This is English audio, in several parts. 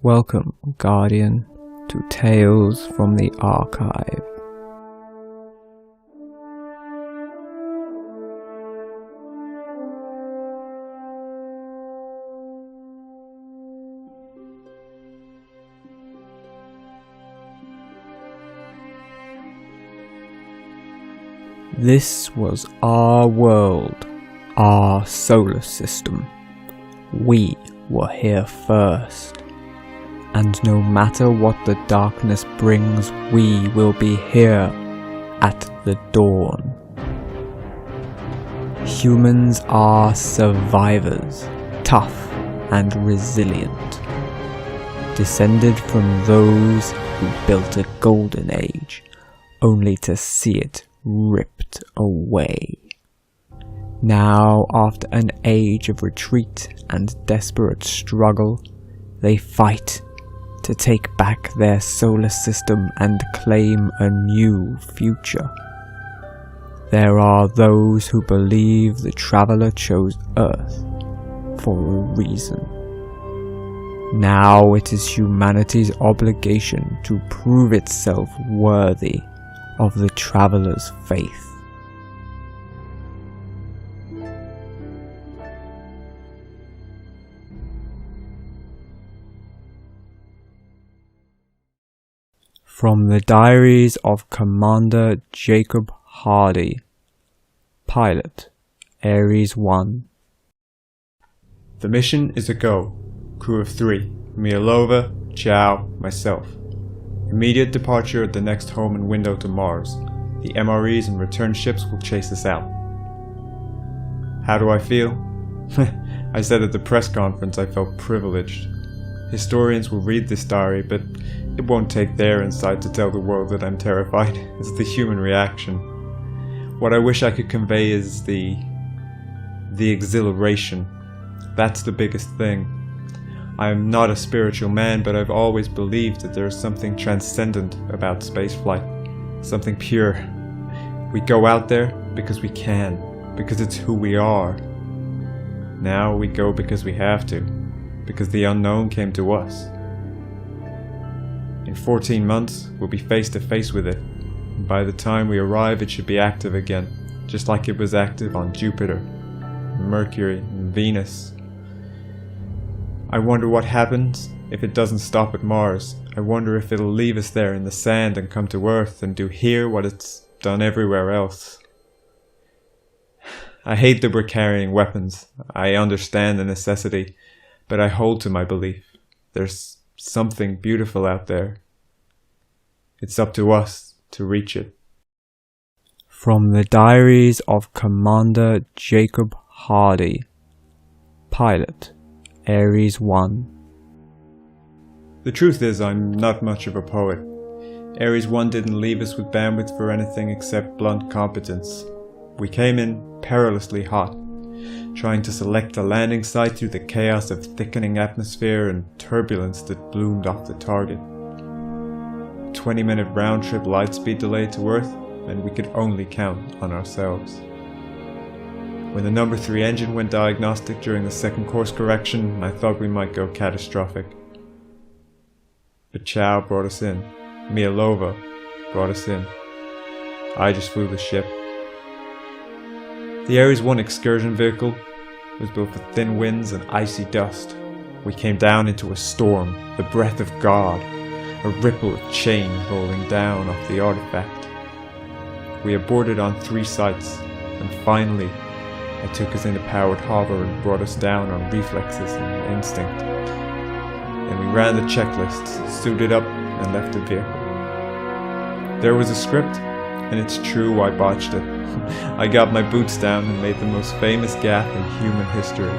Welcome, Guardian, to Tales from the Archive. This was our world, our solar system. We were here first. And no matter what the darkness brings, we will be here at the dawn. Humans are survivors, tough and resilient, descended from those who built a golden age, only to see it ripped away. Now, after an age of retreat and desperate struggle, they fight to take back their solar system and claim a new future. There are those who believe the Traveler chose Earth for a reason. Now it is humanity's obligation to prove itself worthy of the Traveler's faith. From the Diaries of Commander Jacob Hardy, Pilot, Ares 1. The mission is a go. Crew of 3. Mielova, Chow, myself. Immediate departure at the next home and window to Mars. The MREs and return ships will chase us out. How do I feel? I said at the press conference I felt privileged. Historians will read this diary, but it won't take their insight to tell the world that I'm terrified. It's the human reaction. What I wish I could convey is the exhilaration. That's the biggest thing. I am not a spiritual man, but I've always believed that there is something transcendent about spaceflight. Something pure. We go out there because we can, because it's who we are. Now we go because we have to, because the unknown came to us. In 14 months, we'll be face to face with it. And by the time we arrive, it should be active again, just like it was active on Jupiter, Mercury, and Venus. I wonder what happens if it doesn't stop at Mars. I wonder if it'll leave us there in the sand and come to Earth and do here what it's done everywhere else. I hate that we're carrying weapons. I understand the necessity, but I hold to my belief. There's something beautiful out there. It's up to us to reach it. From the Diaries of Commander Jacob Hardy, Pilot, Ares 1. The truth is, I'm not much of a poet. Ares 1 didn't leave us with bandwidth for anything except blunt competence. We came in perilously hot, trying to select a landing site through the chaos of thickening atmosphere and turbulence that bloomed off the target. 20-minute round-trip lightspeed delay to Earth, and we could only count on ourselves. When the number 3 engine went diagnostic during the second course correction, I thought we might go catastrophic. But Chow brought us in. Mielova brought us in. I just flew the ship. The Ares 1 excursion vehicle was built for thin winds and icy dust. We came down into a storm, the breath of God, a ripple of change rolling down off the artifact. We aborted on 3 sites, and finally I took us into powered hover and brought us down on reflexes and instinct. Then we ran the checklists, suited up, and left the vehicle. There was a script, and it's true I botched it. I got my boots down and made the most famous gaffe in human history.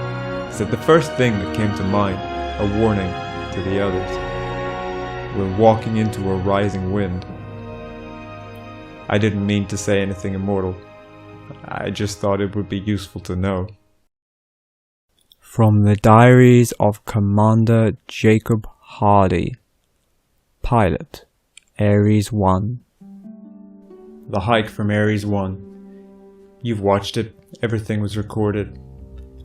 Said the first thing that came to mind, a warning to the others. We're walking into a rising wind. I didn't mean to say anything immortal. I just thought it would be useful to know. From the Diaries of Commander Jacob Hardy, Pilot, Ares 1. The hike from Ares 1. You've watched it, everything was recorded.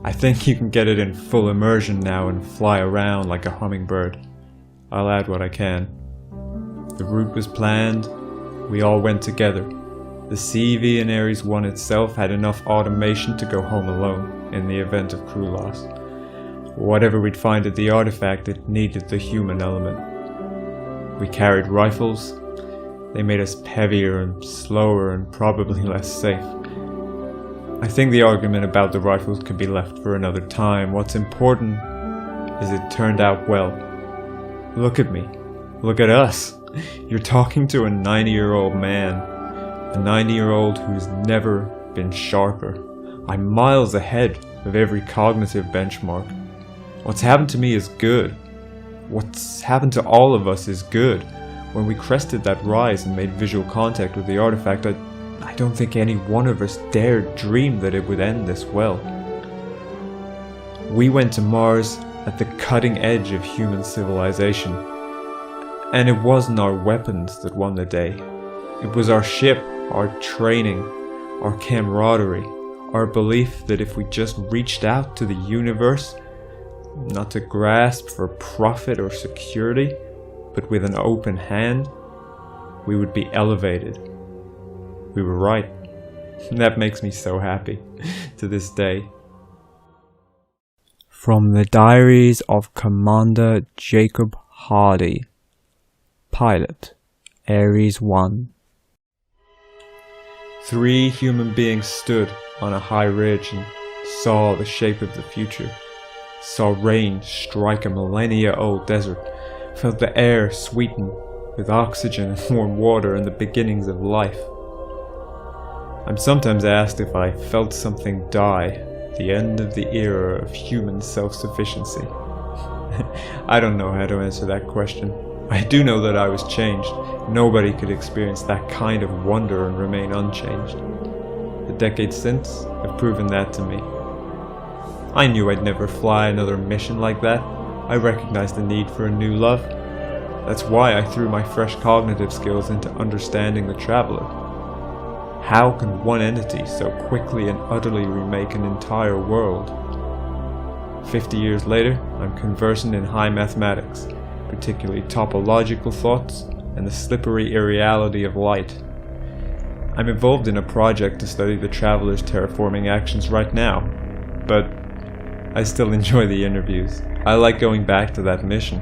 I think you can get it in full immersion now and fly around like a hummingbird. I'll add what I can. The route was planned, we all went together. The CV in Ares 1 itself had enough automation to go home alone in the event of crew loss. Whatever we'd find at the artifact, it needed the human element. We carried rifles. They made us heavier and slower and probably less safe. I think the argument about the rifles could be left for another time. What's important is it turned out well. Look at me. Look at us. You're talking to a 90-year-old man. A 90-year-old who's never been sharper. I'm miles ahead of every cognitive benchmark. What's happened to me is good. What's happened to all of us is good. When we crested that rise and made visual contact with the artifact, I don't think any one of us dared dream that it would end this well. We went to Mars at the cutting edge of human civilization. And it wasn't our weapons that won the day. It was our ship, our training, our camaraderie, our belief that if we just reached out to the universe, not to grasp for profit or security, but with an open hand, we would be elevated. We were right. That makes me so happy to this day. From the diaries of Commander Jacob Hardy, Pilot, Ares 1. 3 human beings stood on a high ridge and saw the shape of the future. Saw rain strike a millennia-old desert. Felt the air sweeten with oxygen and warm water and the beginnings of life. I'm sometimes asked if I felt something die, the end of the era of human self-sufficiency. I don't know how to answer that question. I do know that I was changed. Nobody could experience that kind of wonder and remain unchanged. The decades since have proven that to me. I knew I'd never fly another mission like that. I recognized the need for a new love. That's why I threw my fresh cognitive skills into understanding the Traveler. How can one entity so quickly and utterly remake an entire world? 50 years later, I'm conversant in high mathematics, particularly topological thoughts and the slippery irreality of light. I'm involved in a project to study the Traveler's terraforming actions right now, but I still enjoy the interviews. I like going back to that mission.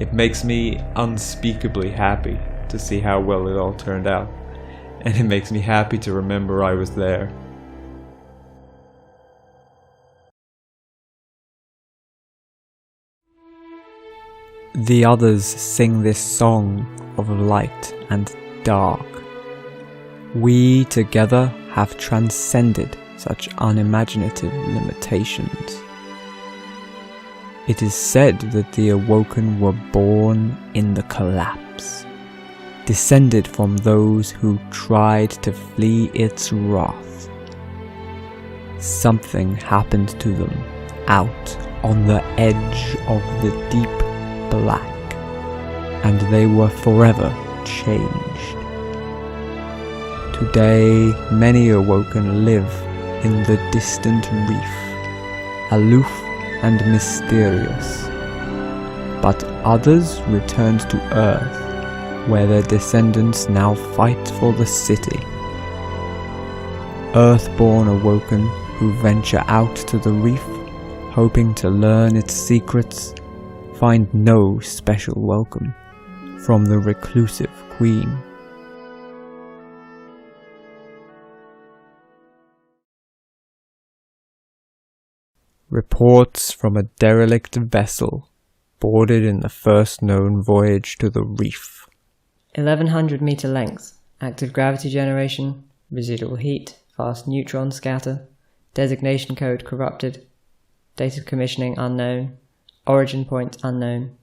It makes me unspeakably happy to see how well it all turned out, and it makes me happy to remember I was there. The others sing this song of light and dark. We together have transcended such unimaginative limitations. It is said that the Awoken were born in the collapse, descended from those who tried to flee its wrath. Something happened to them out on the edge of the deep black, and they were forever changed. Today, many Awoken live in the distant reef, aloof and mysterious, but others returned to Earth, where their descendants now fight for the city. Earthborn Awoken who venture out to the reef, hoping to learn its secrets, find no special welcome from the reclusive Queen. Reports from a derelict vessel boarded in the first known voyage to the reef. 1100 meter length, active gravity generation, residual heat, fast neutron scatter, designation code corrupted, date of commissioning unknown, origin point unknown,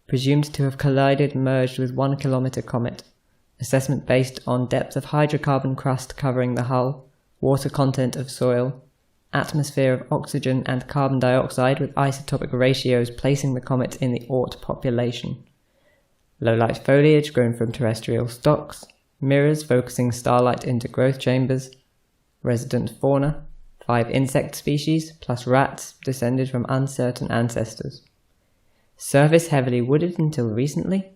presumed to have collided merged with 1 kilometer comet, assessment based on depth of hydrocarbon crust covering the hull, water content of soil, atmosphere of oxygen and carbon dioxide with isotopic ratios placing the comet in the Oort population. Low light foliage grown from terrestrial stocks, mirrors focusing starlight into growth chambers, resident fauna, 5 insect species plus rats descended from uncertain ancestors. Surface heavily wooded until recently.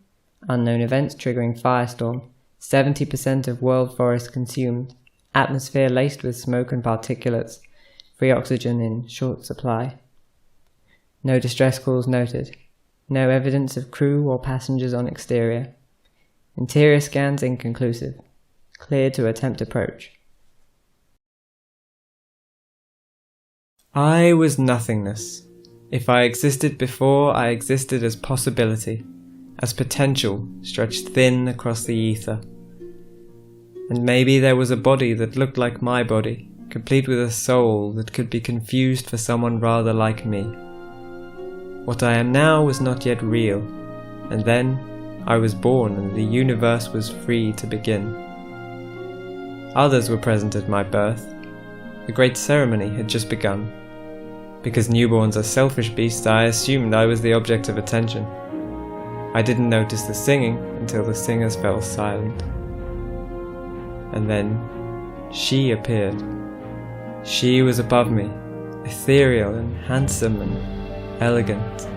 Unknown events triggering firestorm. 70% of world forest consumed. Atmosphere laced with smoke and particulates. Free oxygen in short supply. No distress calls noted. No evidence of crew or passengers on exterior. Interior scans inconclusive. Cleared to attempt approach. I was nothingness. If I existed before, I existed as possibility, as potential stretched thin across the ether. And maybe there was a body that looked like my body, complete with a soul that could be confused for someone rather like me. What I am now was not yet real, and then I was born and the universe was free to begin. Others were present at my birth. The great ceremony had just begun. Because newborns are selfish beasts, I assumed I was the object of attention. I didn't notice the singing until the singers fell silent. And then she appeared. She was above me, ethereal and handsome and elegant.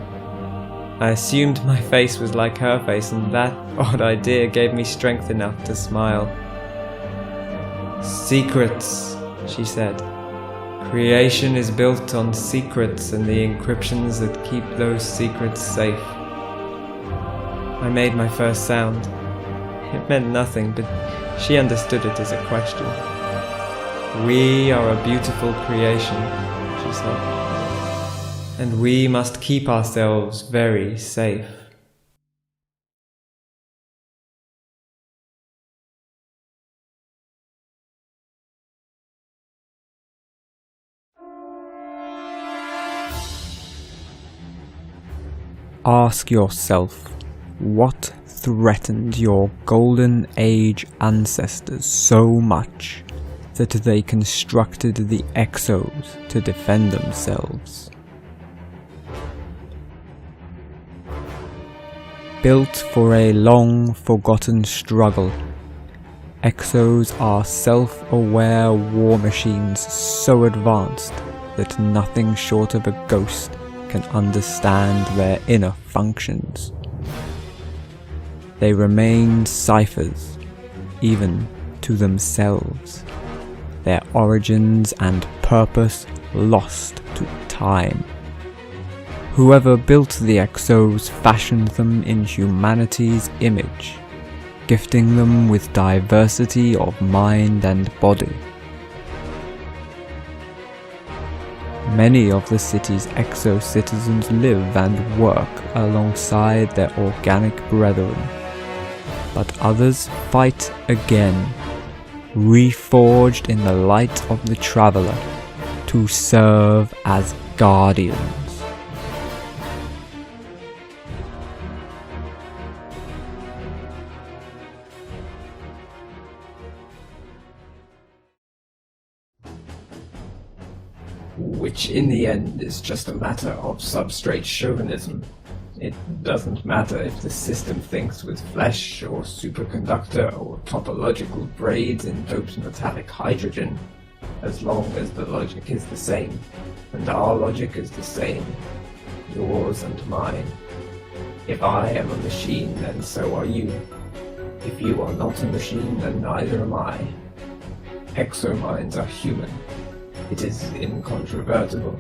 I assumed my face was like her face, and that odd idea gave me strength enough to smile. "Secrets," she said. "Creation is built on secrets and the encryptions that keep those secrets safe." I made my first sound. It meant nothing, but she understood it as a question. "We are a beautiful creation," she said, "and we must keep ourselves very safe." Ask yourself, what threatened your Golden Age ancestors so much that they constructed the EXOs to defend themselves? Built for a long-forgotten struggle, EXOs are self-aware war machines so advanced that nothing short of a ghost can understand their inner functions. They remain ciphers, even to themselves, their origins and purpose lost to time. Whoever built the EXOs fashioned them in humanity's image, gifting them with diversity of mind and body. Many of the city's EXO citizens live and work alongside their organic brethren, but others fight again, reforged in the light of the Traveler, to serve as guardians. Which in the end is just a matter of substrate chauvinism. It doesn't matter if the system thinks with flesh or superconductor or topological braids in doped metallic hydrogen, as long as the logic is the same, and our logic is the same, yours and mine. If I am a machine, then so are you. If you are not a machine, then neither am I. Exominds are human. It is incontrovertible.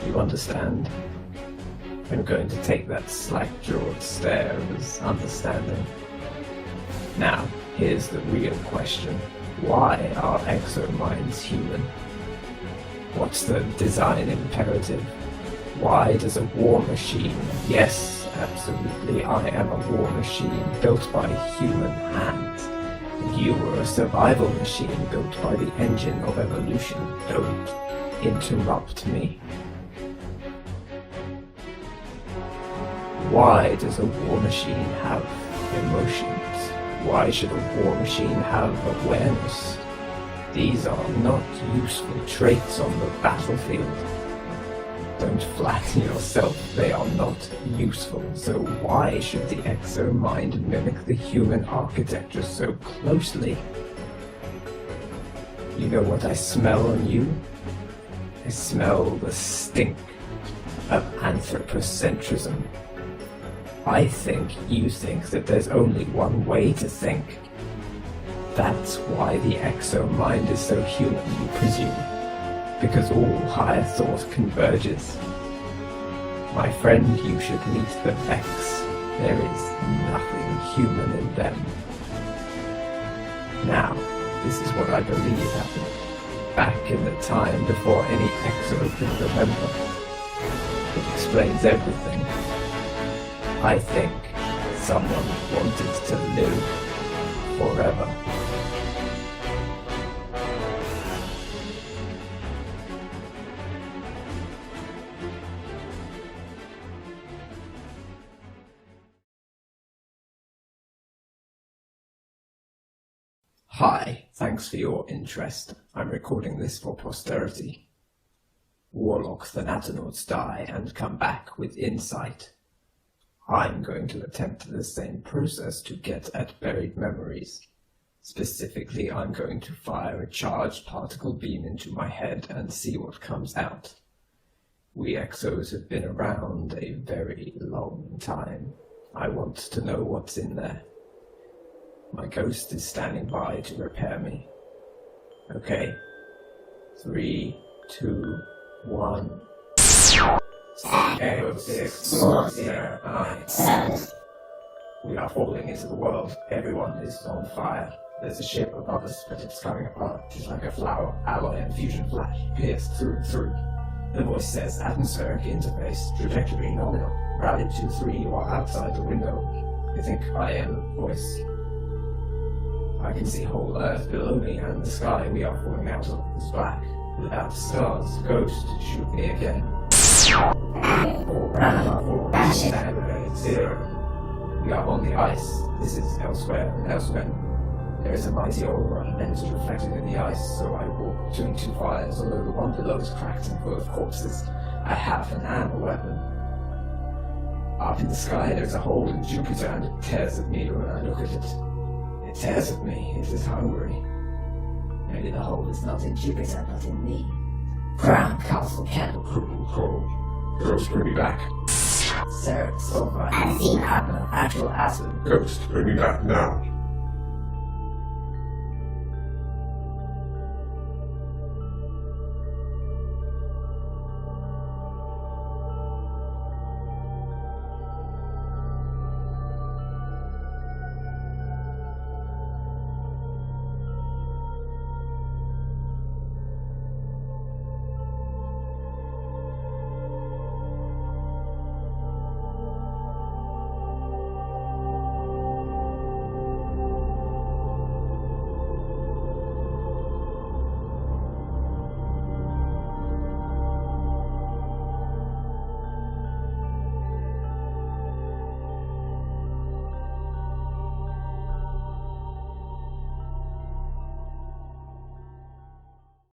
You understand? I'm going to take that slack-jawed stare as understanding. Now, here's the real question. Why are exominds human? What's the design imperative? Why does a war machine, yes, absolutely, I am a war machine built by human hands, and you were a survival machine built by the engine of evolution. Don't interrupt me. Why does a war machine have emotions? Why should a war machine have awareness? These are not useful traits on the battlefield. Don't flatten yourself, they are not useful. So why should the exo mind mimic the human architecture so closely? You know what I smell on you? I smell the stink. of anthropocentrism. I think you think that there's only one way to think. That's why the EXO mind is so human, you presume, because all higher thought converges. My friend, you should meet the Vex. There is nothing human in them. Now, this is what I believe happened, back in the time before any EXO could remember. It explains everything. I think someone wanted to live forever. Hi, thanks for your interest. I'm recording this for posterity. Warlock Thanatonauts die and come back with insight. I'm going to attempt the same process to get at buried memories. Specifically, I'm going to fire a charged particle beam into my head and see what comes out. We EXOs have been around a very long time. I want to know what's in there. My ghost is standing by to repair me. Okay. 3, 2, 1. 8, 6, 4, 0, 9, 7. We are falling into the world. Everyone is on fire. There's a ship above us, but it's coming apart. It's like a flower, alloy and fusion flash, pierced through and through. The voice says atmospheric interface, trajectory nominal. Rally 2-3, you are outside the window. I think I am the voice. I can see whole Earth below me, and the sky we are falling out of is black, without stars. Ghost, shoot me again. 4, 0. We are on the ice. This is elsewhere and elsewhere. There is a mighty aura, and it is reflected in the ice, so I walk between two fires, although the one below is cracked and full of corpses. I have an ammo weapon. Up in the sky there is a hole in Jupiter, and it tears at me when I look at it. It tears at me, it is hungry. Maybe the hole is not in Jupiter, but in me. Crown Castle Candle. Cool. Ghost, bring me back. Sir, sulfur, and actual acid. Ghost, bring me back now.